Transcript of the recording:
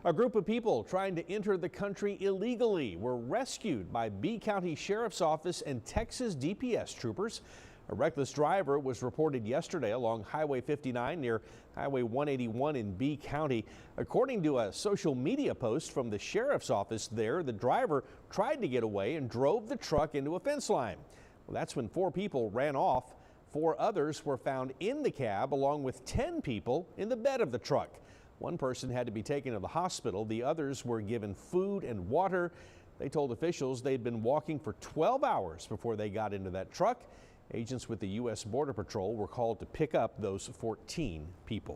A group of people trying to enter the country illegally were rescued by B County Sheriff's Office and Texas DPS troopers. A reckless driver was reported yesterday along Highway 59 near Highway 181 in B County. According to a social media post from the sheriff's office there, the driver tried to get away and drove the truck into a fence line. Well, that's when 4 people ran off. 4 others were found in the cab along with 10 people in the bed of the truck. One person had to be taken to the hospital. The others were given food and water. They told officials they'd been walking for 12 hours before they got into that truck. Agents with the U.S. Border Patrol were called to pick up those 14 people.